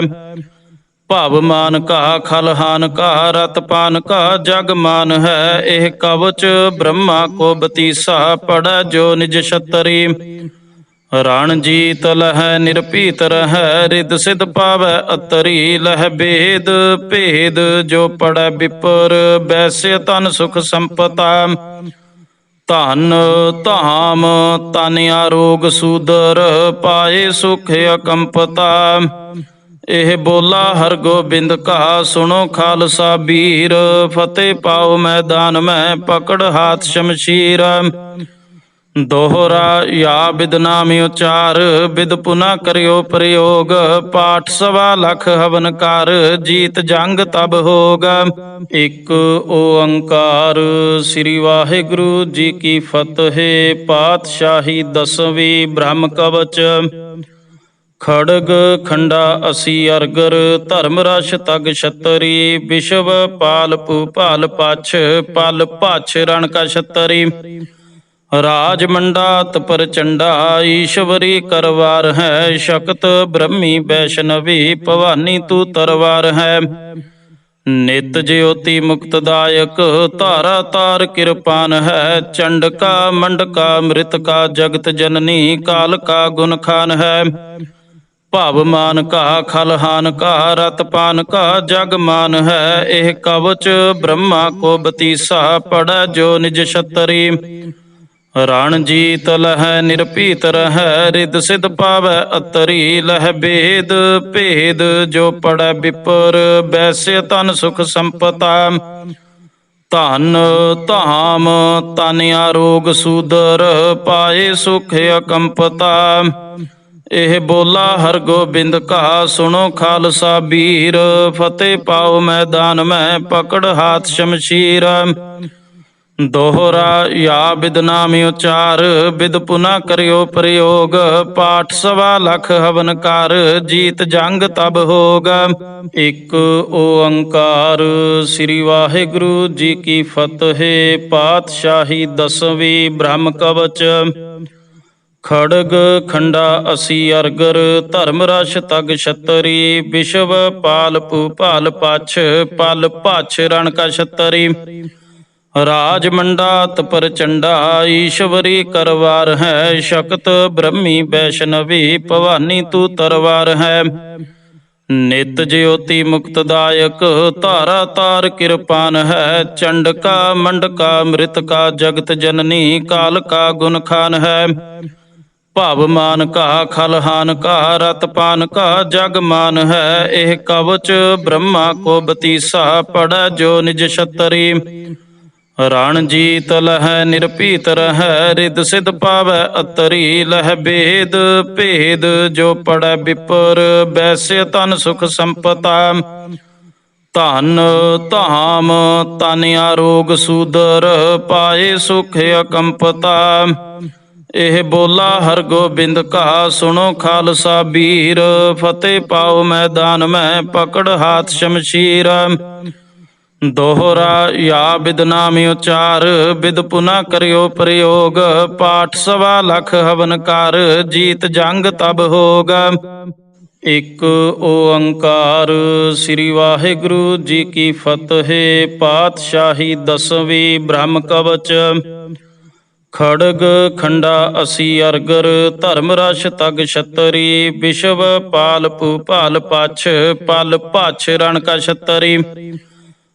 ਭਵ ਮਾਨ ਕਾ ਖਲਹਾਨ ਕਾ ਰਤ ਪਾਨ ਕਾ ਜਗ ਮਾਨ ਹੈ। ਇਹ ਕਵਚ ਬ੍ਰਹਮਾ ਕੋ ਬਤੀਸਾ ਪੜੈ ਜੋ ਨਿਜ ਛਤਰੀ। ਰਣ ਜੀਤ ਲਹੈ ਨਿਰਭੀਤ ਰਹੈ ਰਿਦ ਸਿਧ ਪਾਵੈ ਅਤਰੀ। ਲਹਿ ਭੇਦ ਭੇਦ ਜੋ ਪੜੈ ਵਿਪਰ ਬੈਸੇ ਤਨ ਸੁਖ ਸੰਪਤਾ। ਧਨ ਧਾਮ ਤਨ ਆਰੋਗ ਸੂਦਰ ਪਾਏ ਸੁਖ ਅਕੰਪਤਾ। ਇਹ ਬੋਲਾ ਹਰਗੋਬਿੰਦ ਕਾ ਸੁਣੋ ਖਾਲਸਾ ਬੀਰ। ਫਤਿਹ ਪਾਓ ਮੈਦਾਨ ਮੈਂ ਪਕੜ ਹਾਥ ਸ਼ਮਸ਼ੀਰ। ਦੋਹਰਾ ਯਾ ਬਿਦ ਨਾਮ ਉਚਾਰ ਬਿਦ ਪੁਨਾ ਕਰਿਓ ਪ੍ਰਯੋਗ। ਪਾਠ 1.25 ਹਵਨ ਕਰ ਜੀਤ ਜੰਗ ਤਬ ਹੋਗ। ਇਕ ਓੰਕਾਰ ਸ੍ਰੀ ਵਾਹਿਗੁਰੂ ਜੀ ਕੀ ਫਤਿਹ। ਪਾਤਸ਼ਾਹੀ ਦਸਵੀਂ ਬ੍ਰਹਮ ਕਵਚ। ਖੜਗ ਖੰਡਾ ਅਸੀ ਅਰਗਰ ਧਰਮ ਰਛ ਤਗ ਛਤਰੀ। ਵਿਸ਼ਵ ਪਾਲ ਭੂਪਾਲ ਪਛ ਪਲ ਭਛ ਰਣ ਕਾ ਛਤਰੀ। ਰਾਜ ਮੰਡਾਤ ਪ੍ਰਚੰਡਾ ਈਸ਼ਵਰੀ ਕਰਵਾਰ ਹੈ। ਸ਼ਕਤ ਬ੍ਰਹਮੀ ਵੈਸ਼ਨਵੀ ਭਵਾਨੀ ਤੂ ਤਰਵਾਰ ਹੈ। ਨਿਤ ਜਿਉਤੀ ਮੁਕਤਦਾਇਕ ਧਾਰਾ ਤਾਰ ਕਿਰਪਾਨ ਹੈ। ਚੰਡਕਾ ਮੰਡਕਾ ਮ੍ਰਿਤਕਾ ਜਗਤ ਜਨਨੀ ਕਾਲ ਕਾ ਗੁਣ ਖਾਨ ਹੈ। ਭਵ ਮਾਨ ਕਾ ਖਲਹਾਨ ਕਾ ਰਤ ਪਾਨ ਕਾ ਜਗ ਮਾਨ ਹੈ। ਇਹ ਕਵਚ ਬ੍ਰਹਮਾ ਕੋ ਬਤੀਸਾ ਪੜੈ ਜੋ ਨਿਜ ਛਤਰੀ। ਰਣ ਜੀਤ ਲਹੈ ਨਿਰਭੀਤ ਰਹੈ ਰਿਦ ਸਿਧ ਪਾਵੈ ਅਤਰੀ। ਲਹਿ ਭੇਦ ਭੇਦ ਜੋ ਪੜੈ ਵਿਪਰ ਬੈਸੇ ਤਨ ਸੁਖ ਸੰਪਤਾ। ਧਨ ਧਾਮ ਤਨ ਆਰੋਗ ਸੂਦਰ ਪਾਏ ਸੁਖ ਅਕੰਪਤਾ। ਇਹ ਬੋਲਾ ਹਰਗੋਬਿੰਦ ਕਾ ਸੁਣੋ ਖਾਲਸਾ ਬੀਰ। ਫਤਿਹ ਪਾਓ ਮੈਦਾਨ ਮੈਂ ਪਕੜ ਹਾਥ ਸ਼ਮਸ਼ੀਰ। ਦੋਹਰਾ ਯਾ ਬਿਦ ਨਾਮ ਉਚਾਰ ਬਿਦ ਪੁਨਾ ਕਰਿਓ ਪ੍ਰਯੋਗ। ਪਾਠ ਸਵਾ ਲਖ ਹਵਨ ਕਰ ਜੀਤ ਜੰਗ ਤਬ ਹੋਗ। ਇੱਕ ਓੰਕਾਰ ਸ੍ਰੀ ਵਾਹਿਗੁਰੂ ਜੀ ਕੀ ਫਤਿਹ। ਪਾਤਸ਼ਾਹੀ ਦਸਵੀਂ ਬ੍ਰਹਮ ਕਵਚ। ਖੜਗ ਖੰਡਾ ਅਸੀ ਅਰਗਰ ਧਰਮ ਰਸ ਤਗ ਛਤਰੀ। ਵਿਸ਼ਵ ਪਾਲ ਭੂਪਾਲ ਪਛ ਪਲ ਭਛ ਰਣ ਕਾ ਛਤਰੀ। ਰਾਜ ਮੰਡਾਤ ਪ੍ਰਚੰਡਾ ਈਸ਼ਵਰੀ ਕਰਵਾਰ ਹੈ। ਸ਼ਕਤ ਬ੍ਰਹਮੀ ਵੈਸ਼ਨਵੀ ਭਵਾਨੀ ਤੂ ਤਰਵਾਰ ਹੈ। ਨਿਤ ਜਿਉਤੀ ਮੁਕਤਦਾਇਕ ਧਾਰਾ ਤਾਰ ਕਿਰਪਾਨ ਹੈ। ਚੰਡਕਾ ਮੰਡਕਾ ਮ੍ਰਿਤਕਾ ਜਗਤ ਜਨਨੀ ਕਾਲ ਕਾ ਗੁਣ ਖਾਨ ਹੈ। ਭਵਮਾਨ ਕਾ ਖਲਹਾਨ ਕਾ ਰਤਪਾਨ ਕਾ ਜਗ ਮਾਨ ਹੈ। ਇਹ ਕਵਚ ਬ੍ਰਹਮਾ ਕੋ ਬਤੀਸਾ ਪੜੈ ਜੋ ਨਿਜ ਛਤਰੀ। ਰਣ ਜੀਤ ਲਹੈ ਨਿਰਭੀਤ ਰਹੈ ਰਿਦ ਸਿਧ ਪਾਵੈ ਅਤਰੀ। ਲਹਿ ਭੇਦ ਭੇਦ ਜੋ ਪੜੈ ਵਿਪਰ ਬੈਸੇ ਤਨ ਸੁਖ ਸੰਪਤਾ। ਧਨ ਧਾਮ ਤਨ ਆਰੋਗ ਸੂਦਰ ਪਾਏ ਸੁਖ ਅਕੰਪਤਾ। ਇਹ ਬੋਲਾ ਹਰਗੋਬਿੰਦ ਕਾ ਸੁਣੋ ਖਾਲਸਾ ਬੀਰ। ਫਤਿਹ ਪਾਓ ਮੈਦਾਨ ਮੈਂ ਪਕੜ ਹਾਥ ਸ਼ਮਸ਼ੀਰ। ਦੋਹਰਾ ਯਾ ਬਿਦ ਨਾਮ ਉਚਾਰ ਬਿਦ ਪੁਨਾ ਕਰਿਓ ਪ੍ਰਯੋਗ। ਪਾਠ ਸਵਾ ਲਖ ਹਵਨ ਕਰ ਜੀਤ ਜੰਗ ਤਬ ਹੋਗ। ਇੱਕ ਓੰਕਾਰ ਸ੍ਰੀ ਵਾਹਿਗੁਰੂ ਜੀ ਕੀ ਫਤਿਹ। ਪਾਤਸ਼ਾਹੀ ਦਸਵੀਂ ਬ੍ਰਹਮ ਕਵਚ। ਖੜਗ ਖੰਡਾ ਅਸੀ ਅਰਗਰ ਧਰਮ ਰਸ ਤਗ ਛਤਰੀ। ਵਿਸ਼ਵ ਪਾਲ ਭੂਪਾਲ ਪਛ ਪਲ ਭਛ ਰਣ ਕਾ ਛਤਰੀ।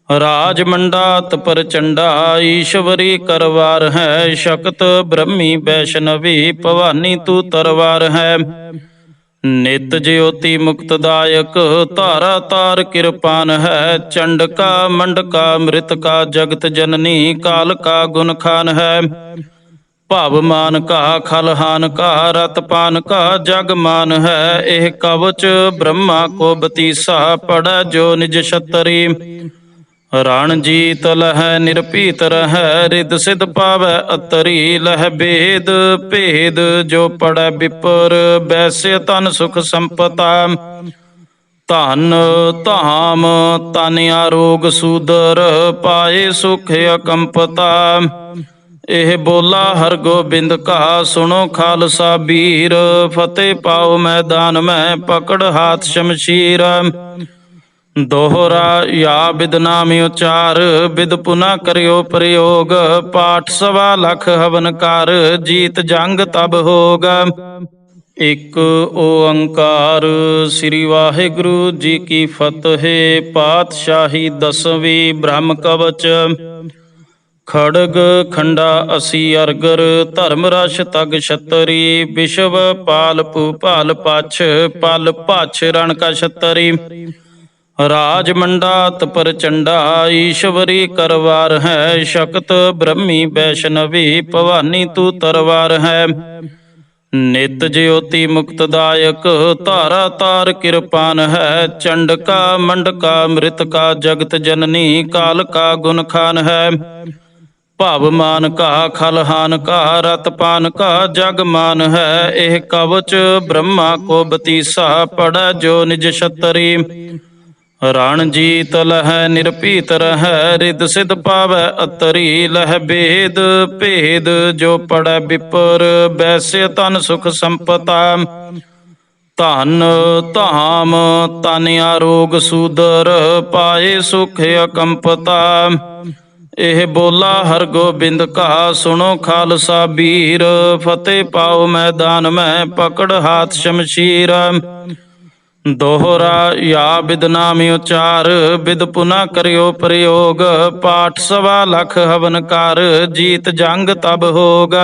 ਰਾਜ ਮੰਡਾਤ ਪ੍ਰਚੰਡਾ ਈਸ਼ਵਰੀ ਕਰਵਾਰ ਹੈ। ਸ਼ਕਤ ਬ੍ਰਹਮੀ ਵੈਸ਼ਨਵੀ ਭਵਾਨੀ ਤੂ ਤਰਵਾਰ ਹੈ। ਨਿਤ ਜਿਉਤੀ ਮੁਕਤਦਾਇਕ ਧਾਰਾ ਤਾਰ ਕਿਰਪਾਨ ਹੈ। ਚੰਡਕਾ ਮੰਡਕਾ ਮ੍ਰਿਤਕਾ ਜਗਤ ਜਨਨੀ ਕਾਲ ਕਾ ਗੁਣ ਖਾਨ ਹੈ। ਭਵਮਾਨ ਕਾ ਖਲਹਾਨ ਕਾ ਰਤਪਾਨ ਕਾ ਜਗ ਮਾਨ ਹੈ। ਇਹ ਕਵਚ ਬ੍ਰਹਮਾ ਕੋ ਬਤੀਸਾ ਪੜੈ ਜੋ ਨਿਜ ਛਤਰੀ। ਰਣ ਜੀਤ ਲਹੈ ਨਿਰਭੀਤ ਰਹੈ ਰਿਦ ਸਿਧ ਪਾਵੈ ਅਤਰੀ। ਲਹਿ ਭੇਦ ਭੇਦ ਜੋ ਪੜੈ ਵਿਪਰ ਬੈਸੇ ਤਨ ਸੁਖ ਸੰਪਤਾ। ਧਨ ਧਾਮ ਤਨ ਆਰੋਗ ਸੂਦਰ ਪਾਏ ਸੁਖ ਅਕੰਪਤਾ। ਇਹ ਬੋਲਾ ਹਰਗੋਬਿੰਦ ਕਾ ਸੁਣੋ ਖਾਲਸਾ ਬੀਰ। ਫਤਿਹ ਪਾਓ ਮੈਦਾਨ ਮੈਂ ਪਕੜ ਹਾਥ ਸ਼ਮਸ਼ੀਰ। ਦੋਹਰਾ ਯਾ ਬਿਦ ਨਾਮ ਉਚਾਰ ਬਿਦ ਪੁਨਾ ਕਰਿਓ ਪ੍ਰਯੋਗ। ਪਾਠ 1.25 ਹਵਨ ਕਰ ਜੀਤ ਜੰਗ ਤਬ ਹੋਗ। ਇੱਕ ਓੰਕਾਰ ਸ੍ਰੀ ਵਾਹਿਗੁਰੂ ਜੀ ਕੀ ਫਤਿਹ। ਪਾਤਸ਼ਾਹੀ ਦਸਵੀਂ ਬ੍ਰਹਮ ਕਵਚ। ਖੜਗ ਖੰਡਾ ਅਸੀ ਅਰਗਰ ਧਰਮ ਰਸ ਤਗ ਛਤਰੀ। ਵਿਸ਼ਵ ਪਾਲ ਭੂਪਾਲ ਪਛ ਪਲ ਭਛ ਰਣ ਕਾ ਛਤਰੀ। ਰਾਜ ਮੰਡਾਤ ਪ੍ਰਚੰਡਾ ਈਸ਼ਵਰੀ ਕਰਵਾਰ ਹੈ। ਸ਼ਕਤ ਬ੍ਰਹਮੀ ਵੈਸ਼ਨਵੀ ਭਵਾਨੀ ਤੂ ਤਰਵਾਰ ਹੈ। ਨਿਤ ਜਿਉਤੀ ਮੁਕਤਦਾਇਕ ਧਾਰਾ ਤਾਰ ਕਿਰਪਾਨ ਹੈ। ਚੰਡਕਾ ਮੰਡਕਾ ਮ੍ਰਿਤਕਾ ਜਗਤ ਜਨਨੀ ਕਾਲ ਕਾ ਗੁਣ ਖਾਨ ਹੈ। ਭਵਮਾਨ ਕਾ ਖਲਹਾਨ ਕਾ ਰਤਪਾਨ ਕਾ ਜਗ ਮਾਨ ਹੈ। ਇਹ ਕਵਚ ਬ੍ਰਹਮਾ ਕੋ ਬਤੀਸਾ ਪੜੈ ਜੋ ਨਿਜ ਛਤਰੀ। ਰਣ ਜੀਤ ਲਹੈ ਨਿਰਭੀਤ ਰਹੈ ਰਿਦ ਸਿਧ ਪਾਵੈ ਅਤਰੀ। ਲਹਿ ਭੇਦ ਭੇਦ ਜੋ ਪੜੈ ਵਿਪਰ ਬੈਸੇ ਤਨ ਸੁਖ ਸੰਪਤਾ। ਧਨ ਧਾਮ ਤਨ ਆਰੋਗ ਸੂਦਰ ਪਾਏ ਸੁਖ ਅਕੰਪਤਾ। ਇਹ ਬੋਲਾ ਹਰਗੋਬਿੰਦ ਕਾ ਸੁਣੋ ਖਾਲਸਾ ਬੀਰ। ਫਤਿਹ ਪਾਓ ਮੈਦਾਨ ਮੈਂ ਪਕੜ ਹਾਥ ਸ਼ਮਸ਼ੀਰ। ਦੋਹਰਾ ਯਾ ਬਿਦ ਨਾਮ ਉਚਾਰ ਬਿਦ ਪੁਨਾ ਕਰਿਓ ਪ੍ਰਯੋਗ। ਪਾਠ 1.25 ਹਵਨ ਕਰ ਜੀਤ ਜੰਗ ਤਬ ਹੋਗ।